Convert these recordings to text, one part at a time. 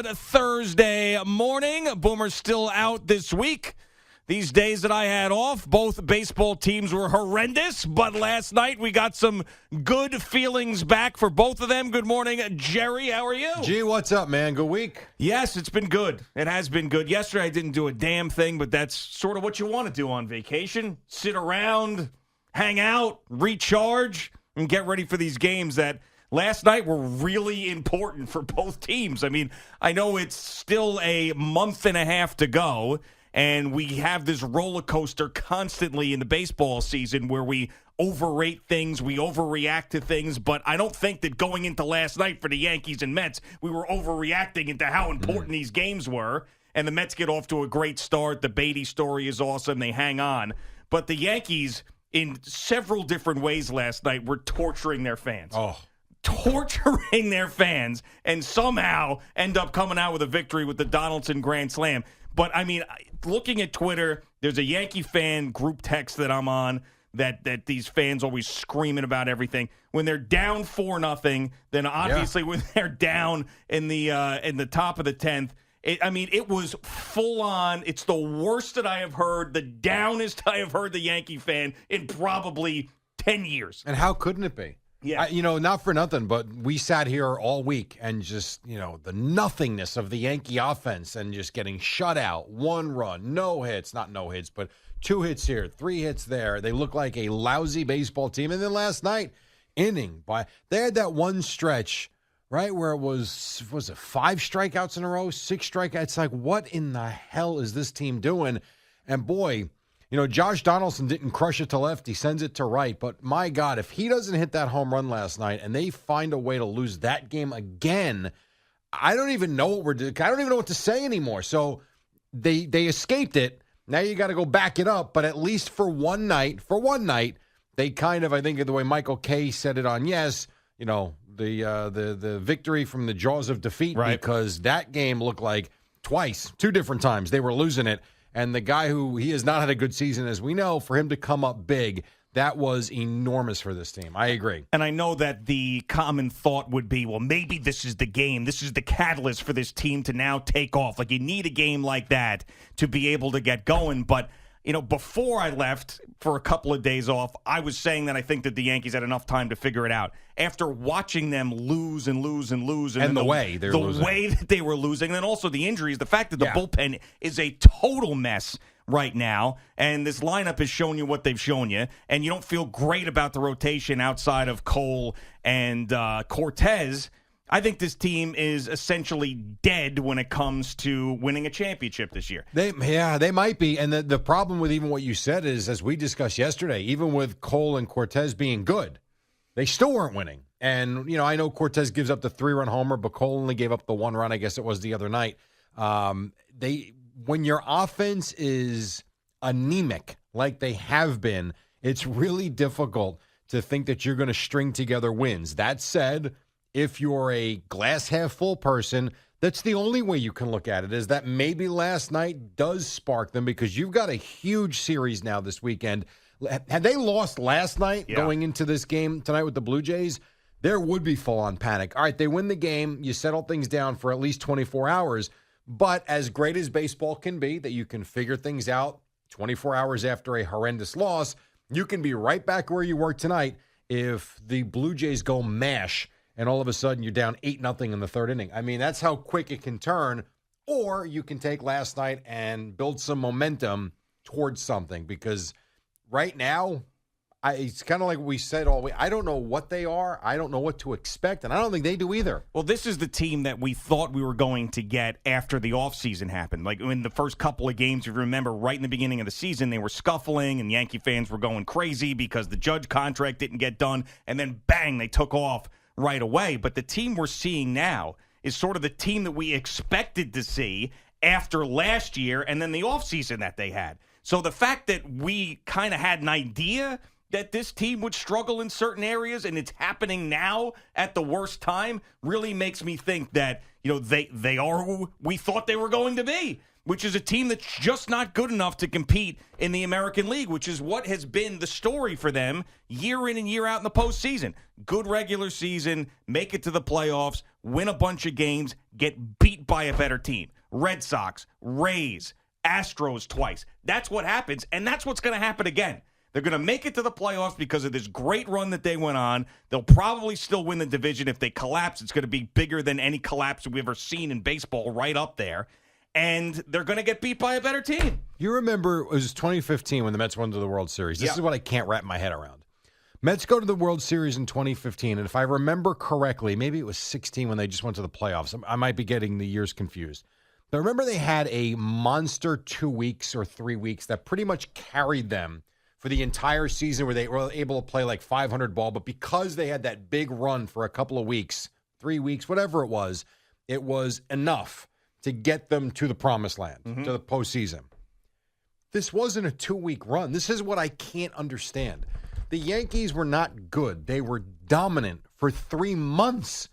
good Thursday morning. Boomer's still out this week. These days that I had off, both baseball teams were horrendous, but last night we got some good feelings back for both of them. Good morning, Jerry. How are you? Gee, what's up, man? Good week? Yes, it's been good. It has been good. Yesterday I didn't do a damn thing, but that's sort of what you want to do on vacation. Sit around, hang out, recharge, and get ready for these games that last night were really important for both teams. I mean, I know it's still a month and a half to go, and we have this roller coaster constantly in the baseball season where we overrate things, we overreact to things, but I don't think that going into last night for the Yankees and Mets, we were overreacting into how important these games were, and the Mets get off to a great start. The Beatty story is awesome. They hang on. But the Yankees, in several different ways last night, were torturing their fans. Torturing their fans, and somehow end up coming out with a victory with the Donaldson Grand Slam. But, I mean, looking at Twitter, there's a Yankee fan group text that I'm on that these fans always screaming about everything. When they're down 4-0, then obviously when they're down in the top of the 10th, it was full on. It's the worst that I have heard, the downest I have heard the Yankee fan in probably 10 years. And how couldn't it be? Yeah. Not for nothing, but we sat here all week and just, the nothingness of the Yankee offense and just getting shut out. 1 run, no hits, not no hits, but 2 hits here, 3 hits there. They look like a lousy baseball team. And then last night, they had that one stretch, right, where it was it 5 strikeouts in a row, 6 strikeouts? It's like, what in the hell is this team doing? And boy, Josh Donaldson didn't crush it to left. He sends it to right. But, my God, if he doesn't hit that home run last night and they find a way to lose that game again, I don't even know what we're doing. I don't even know what to say anymore. So they escaped it. Now you got to go back it up. But at least for one night, they kind of, I think the way Michael Kay said it on Yes, the victory from the jaws of defeat, right? Because that game looked like 2 different times they were losing it. And the guy he has not had a good season, as we know, for him to come up big, that was enormous for this team. I agree. And I know that the common thought would be, well, maybe this is the game. This is the catalyst for this team to now take off. Like, you need a game like that to be able to get going. But, before I left for a couple of days off, I was saying that I think that the Yankees had enough time to figure it out. After watching them lose and lose and lose. And the way that they were losing. And then also the injuries, the fact that the bullpen is a total mess right now, and this lineup has shown you what they've shown you, and you don't feel great about the rotation outside of Cole and Cortez. I think this team is essentially dead when it comes to winning a championship this year. They might be. And the problem with even what you said is, as we discussed yesterday, even with Cole and Cortez being good, they still weren't winning. And, I know Cortez gives up the 3-run homer, but Cole only gave up the 1 run, I guess it was the other night. When your offense is anemic, like they have been, it's really difficult to think that you're going to string together wins. That said, if you're a glass half full person, that's the only way you can look at it, is that maybe last night does spark them, because you've got a huge series now this weekend. Had they lost last night going into this game tonight with the Blue Jays, there would be full-on panic. All right, they win the game. You settle things down for at least 24 hours. But as great as baseball can be, that you can figure things out 24 hours after a horrendous loss, you can be right back where you were tonight if the Blue Jays go mash and all of a sudden you're down 8-0 in the 3rd inning. I mean, that's how quick it can turn. Or you can take last night and build some momentum towards something, because right now, it's kind of like we said all week. I don't know what they are. I don't know what to expect, and I don't think they do either. Well, this is the team that we thought we were going to get after the offseason happened. Like, in the first couple of games, if you remember, right in the beginning of the season, they were scuffling, and Yankee fans were going crazy because the Judge contract didn't get done, and then, bang, they took off right away. But the team we're seeing now is sort of the team that we expected to see after last year and then the offseason that they had. So the fact that we kind of had an idea that this team would struggle in certain areas, and it's happening now at the worst time, really makes me think that, they are who we thought they were going to be, which is a team that's just not good enough to compete in the American League, which is what has been the story for them year in and year out in the postseason. Good regular season, make it to the playoffs, win a bunch of games, get beat by a better team. Red Sox, Rays, Astros twice. That's what happens, and that's what's going to happen again. They're going to make it to the playoffs because of this great run that they went on. They'll probably still win the division. If they collapse, it's going to be bigger than any collapse we've ever seen in baseball, right up there. And they're going to get beat by a better team. You remember it was 2015 when the Mets won to the World Series. This is what I can't wrap my head around. Mets go to the World Series in 2015, and if I remember correctly, maybe it was 16 when they just went to the playoffs. I might be getting the years confused. But remember they had a monster 2 weeks or 3 weeks that pretty much carried them for the entire season where they were able to play like 500 ball. But because they had that big run for a couple of weeks, 3 weeks, whatever it was enough to get them to the promised land, to the postseason. This wasn't a 2-week run. This is what I can't understand. The Yankees were not good. They were dominant for 3 months.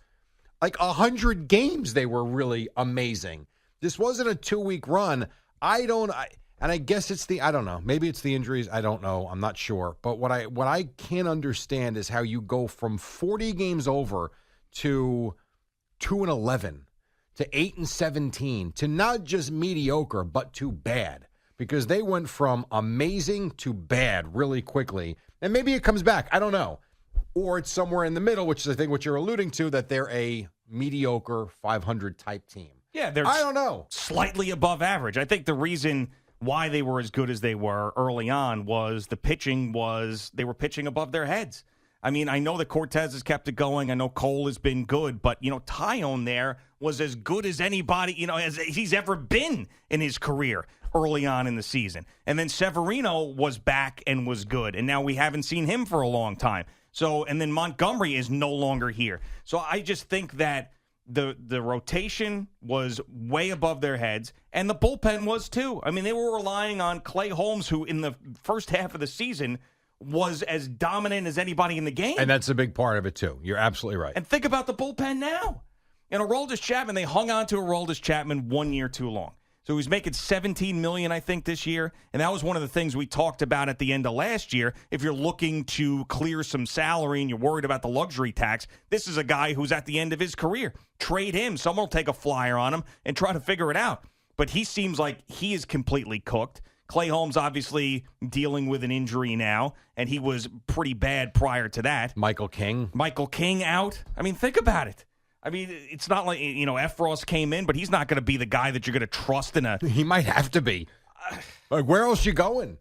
Like 100 games, they were really amazing. This wasn't a 2-week run. And I guess it's I don't know. Maybe it's the injuries. I don't know. I'm not sure. But what I can't understand is how you go from 40 games over to 2-11 to 8-17 to not just mediocre, but to bad. Because they went from amazing to bad really quickly. And maybe it comes back. I don't know. Or it's somewhere in the middle, which is I think what you're alluding to, that they're a mediocre 500 type team. Yeah, they're I don't know. Slightly above average. I think the reason why they were as good as they were early on was they were pitching above their heads. I mean, I know that Cortez has kept it going. I know Cole has been good, but, Tyone there was as good as anybody, as he's ever been in his career early on in the season. And then Severino was back and was good, and now we haven't seen him for a long time. So, and then Montgomery is no longer here. So I just think that the rotation was way above their heads, and the bullpen was too. I mean, they were relying on Clay Holmes, who in the first half of the season was as dominant as anybody in the game. And that's a big part of it, too. You're absolutely right. And think about the bullpen now. Aroldis Chapman, they hung on to Aroldis Chapman 1 year too long. So he was making $17 million, I think, this year. And that was one of the things we talked about at the end of last year. If you're looking to clear some salary and you're worried about the luxury tax, this is a guy who's at the end of his career. Trade him. Someone will take a flyer on him and try to figure it out. But he seems like he is completely cooked. Clay Holmes obviously dealing with an injury now, and he was pretty bad prior to that. Michael King out. I mean, think about it. I mean, it's not like, Efros came in, but he's not going to be the guy that you're going to trust in a... He might have to be. Like, where else you going?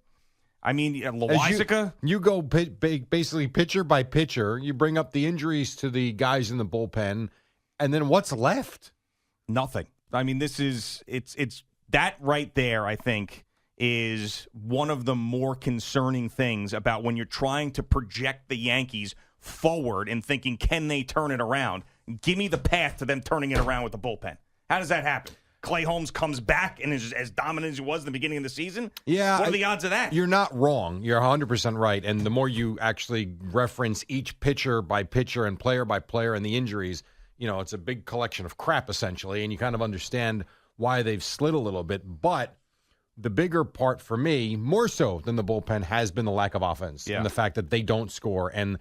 I mean, Loizica? You go basically pitcher by pitcher. You bring up the injuries to the guys in the bullpen, and then what's left? Nothing. I mean, it's that right there, I think, is one of the more concerning things about when you're trying to project the Yankees forward and thinking, can they turn it around? Give me the path to them turning it around with the bullpen. How does that happen? Clay Holmes comes back and is as dominant as he was in the beginning of the season? Yeah. What are the odds of that? You're not wrong. You're 100% right. And the more you actually reference each pitcher by pitcher and player by player and the injuries, it's a big collection of crap, essentially, and you kind of understand why they've slid a little bit. But the bigger part for me, more so than the bullpen, has been the lack of offense and the fact that they don't score. And,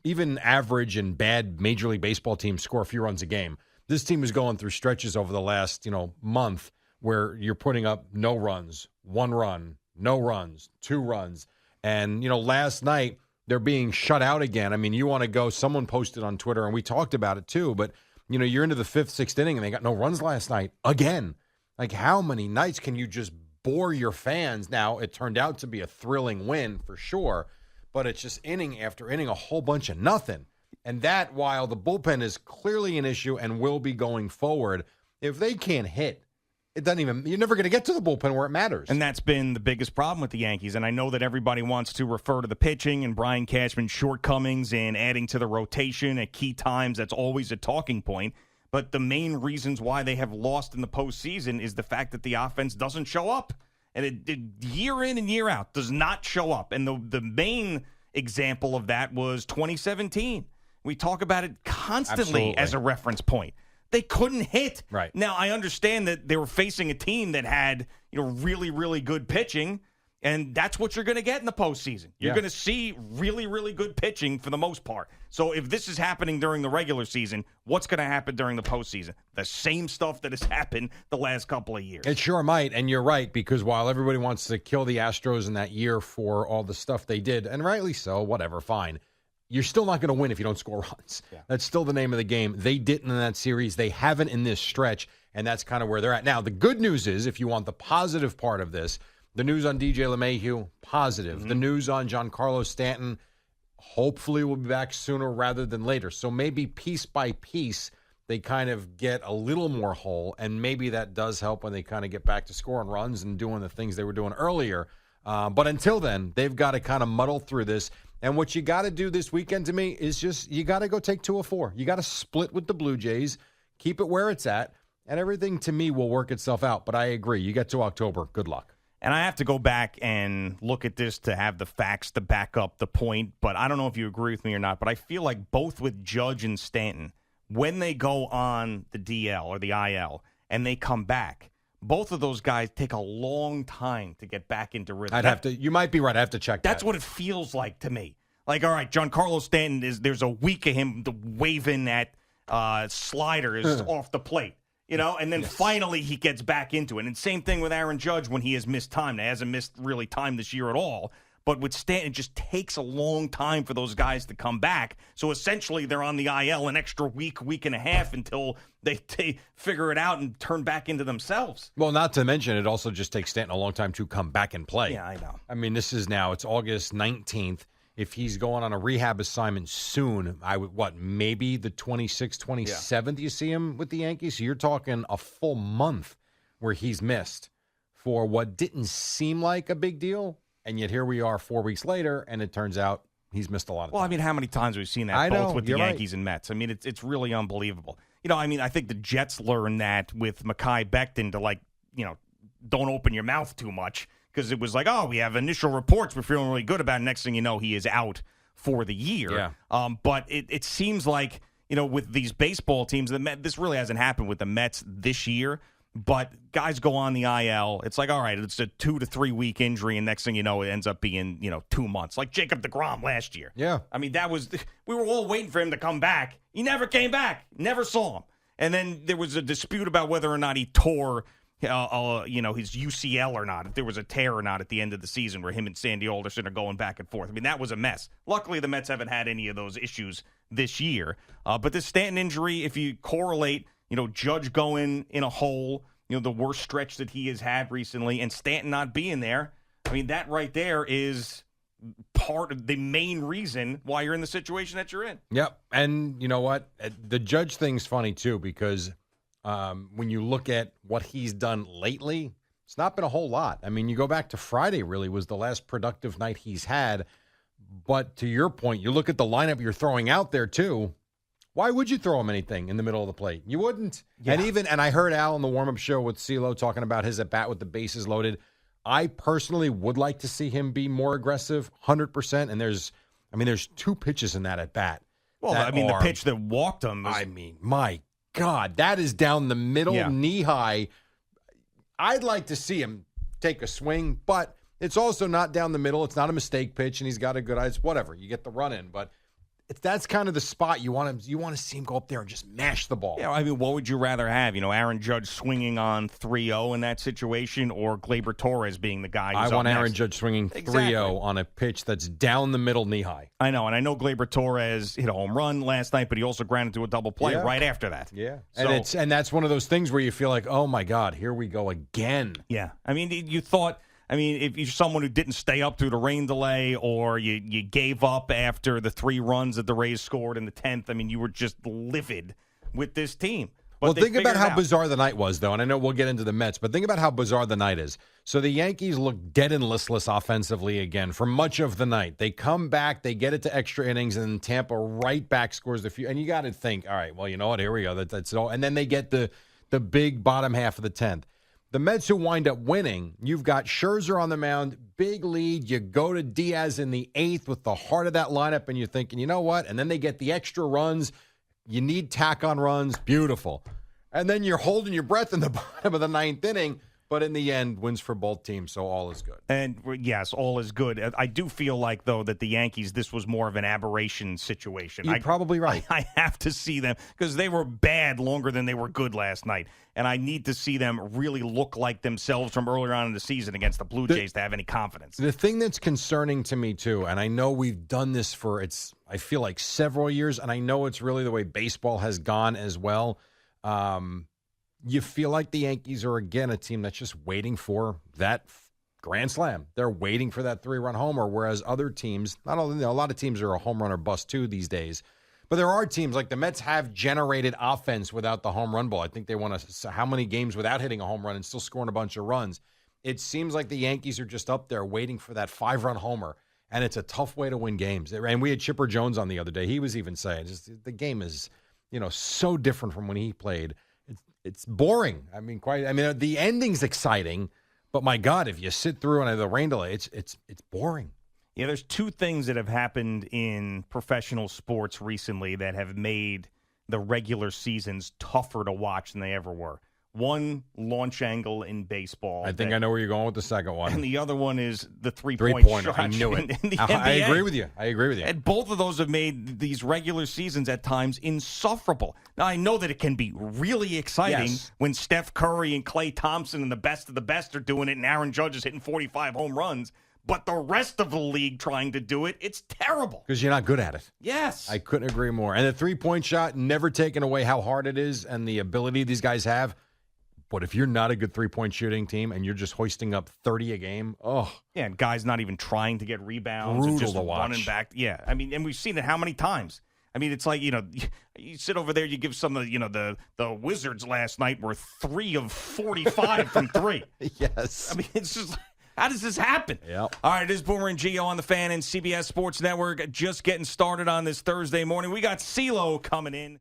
even average and bad Major League Baseball teams score a few runs a game. This team is going through stretches over the last, month where you're putting up no runs, 1 run, no runs, 2 runs. And, last night they're being shut out again. I mean, you want to go, someone posted on Twitter, and we talked about it too, but, you're into the 5th, 6th inning, and they got no runs last night again. Like, how many nights can you just bore your fans? Now, it turned out to be a thrilling win for sure, but it's just inning after inning, a whole bunch of nothing. And that, while the bullpen is clearly an issue and will be going forward, if they can't hit, you're never going to get to the bullpen where it matters. And that's been the biggest problem with the Yankees. And I know that everybody wants to refer to the pitching and Brian Cashman's shortcomings in adding to the rotation at key times. That's always a talking point. But the main reasons why they have lost in the postseason is the fact that the offense doesn't show up. And it year in and year out does not show up. And the main example of that was 2017. We talk about it constantly as a reference point. They couldn't hit. Right. Now, I understand that they were facing a team that had, really, really good pitching, and that's what you're going to get in the postseason. You're going to see really, really good pitching for the most part. So if this is happening during the regular season, what's going to happen during the postseason? The same stuff that has happened the last couple of years. It sure might, and you're right, because while everybody wants to kill the Astros in that year for all the stuff they did, and rightly so, whatever, fine, you're still not going to win if you don't score runs. Yeah. That's still the name of the game. They didn't in that series. They haven't in this stretch, and that's kind of where they're at. Now, the good news is, if you want the positive part of this, the news on DJ LeMahieu, positive. The news on Giancarlo Stanton, hopefully will be back sooner rather than later. So maybe piece by piece, they kind of get a little more whole, and maybe that does help when they kind of get back to scoring runs and doing the things they were doing earlier. But until then, they've got to kind of muddle through this. And what you got to do this weekend to me is just you got to go take 2 of 4. You got to split with the Blue Jays, keep it where it's at, and everything to me will work itself out. But I agree. You get to October, good luck. And I have to go back and look at this to have the facts to back up the point, but I don't know if you agree with me or not, but I feel like both with Judge and Stanton, when they go on the DL or the IL and they come back, both of those guys take a long time to get back into rhythm. You might be right. I have to check that. That's what it feels like to me. Like, all right, Giancarlo Stanton, there's a week of him waving at sliders off the plate. And then finally he gets back into it. And same thing with Aaron Judge when he has missed time. Now, he hasn't missed really time this year at all. But with Stanton, it just takes a long time for those guys to come back. So essentially they're on the IL an extra week and a half until they figure it out and turn back into themselves. Well, not to mention, it also just takes Stanton a long time to come back and play. Yeah, I know. I mean, it's August 19th. If he's going on a rehab assignment soon, maybe the 26th, 27th you see him with the Yankees? So you're talking a full month where he's missed for what didn't seem like a big deal, and yet here we are 4 weeks later, and it turns out he's missed a lot of time. Well, I mean, how many times have we seen that both with the Yankees and Mets? I mean, it's really unbelievable. I think the Jets learned that with Mekhi Becton to, don't open your mouth too much. Because it was like, we have initial reports. We're feeling really good about it. Next thing you know, he is out for the year. Yeah. But it seems like, with these baseball teams, this really hasn't happened with the Mets this year. But guys go on the IL. It's like, all right, it's a 2 to 3 week injury. And next thing you know, it ends up being, 2 months. Like Jacob deGrom last year. Yeah. I mean, we were all waiting for him to come back. He never came back. Never saw him. And then there was a dispute about whether or not he tore his UCL or not, if there was a tear or not at the end of the season where him and Sandy Alderson are going back and forth. I mean, that was a mess. Luckily, the Mets haven't had any of those issues this year. But this Stanton injury, if you correlate, Judge going in a hole, the worst stretch that he has had recently, and Stanton not being there, I mean, that right there is part of the main reason why you're in the situation that you're in. Yep. And you know what? The Judge thing's funny, too, because when you look at what he's done lately, it's not been a whole lot. I mean, you go back to Friday, really, was the last productive night he's had. But to your point, you look at the lineup you're throwing out there, too. Why would you throw him anything in the middle of the plate? You wouldn't. Yeah. And I heard Al on the warm-up show with CeeLo talking about his at-bat with the bases loaded. I personally would like to see him be more aggressive, 100%. And there's 2 pitches in that at-bat. Well, the pitch that walked him was... my God, that is down the middle, knee high. I'd like to see him take a swing, but it's also not down the middle. It's not a mistake pitch, and he's got a good eye. Whatever, you get the run in, but that's kind of the spot you want to see him go up there and just mash the ball. Yeah, I mean, what would you rather have? Aaron Judge swinging on 3-0 in that situation, or Gleyber Torres being the guy who's I want up Aaron next? Judge swinging 3-0 on a pitch that's down the middle, knee high. I know, and I know Gleyber Torres hit a home run last night, but he also grounded to a double play right after that. Yeah, so, and that's one of those things where you feel like, oh my God, here we go again. Yeah, I mean, you thought. I mean, if you're someone who didn't stay up through the rain delay, or you gave up after the 3 runs that the Rays scored in the 10th, I mean, you were just livid with this team. But think about how bizarre the night was, though, and I know we'll get into the Mets, but think about how bizarre the night is. So the Yankees look dead and listless offensively again for much of the night. They come back, they get it to extra innings, and then Tampa right back scores the few. And you got to think, all right, well, you know what, here we go. That's it all. And then they get the big bottom half of the 10th. The Mets who wind up winning, you've got Scherzer on the mound, big lead. You go to Diaz in the 8th with the heart of that lineup, and you're thinking, you know what? And then they get the extra runs. You need tack-on runs. Beautiful. And then you're holding your breath in the bottom of the 9th inning. But in the end, wins for both teams, so all is good. And, yes, all is good. I do feel like, though, that the Yankees, this was more of an aberration situation. You're probably right. I have to see them because they were bad longer than they were good last night. And I need to see them really look like themselves from earlier on in the season against the Blue Jays to have any confidence. The thing that's concerning to me, too, and I know we've done this for, I feel like several years, and I know it's really the way baseball has gone as well. You feel like the Yankees are, again, a team that's just waiting for that grand slam. They're waiting for that 3-run homer, whereas other teams, a lot of teams are a home run or bust too these days. But there are teams like the Mets have generated offense without the home run ball. I think they won how many games without hitting a home run and still scoring a bunch of runs. It seems like the Yankees are just up there waiting for that 5-run homer, and it's a tough way to win games. And we had Chipper Jones on the other day. He was even saying the game is, so different from when he played. It's boring. The ending's exciting, but my God, if you sit through and the rain delay, it's boring. Yeah, there's two things that have happened in professional sports recently that have made the regular seasons tougher to watch than they ever were. One, launch angle in baseball. I think I know where you're going with the second one. And the other one is the three-point shot. I knew it. In the NBA. I agree with you. And both of those have made these regular seasons at times insufferable. Now, I know that it can be really exciting when Steph Curry and Klay Thompson and the best of the best are doing it and Aaron Judge is hitting 45 home runs. But the rest of the league trying to do it, it's terrible. Because you're not good at it. Yes. I couldn't agree more. And the three-point shot, never taking away how hard it is and the ability these guys have. But if you're not a good three-point shooting team and you're just hoisting up 30 a game, yeah, and guys not even trying to get rebounds and just running back. Yeah, and we've seen it how many times. It's like, you sit over there, you give some of the Wizards last night were 3 of 45 from 3. Yes. It's just, how does this happen? Yep. All right, it is Boomer and Gio on the Fan and CBS Sports Network. Just getting started on this Thursday morning. We got CeeLo coming in.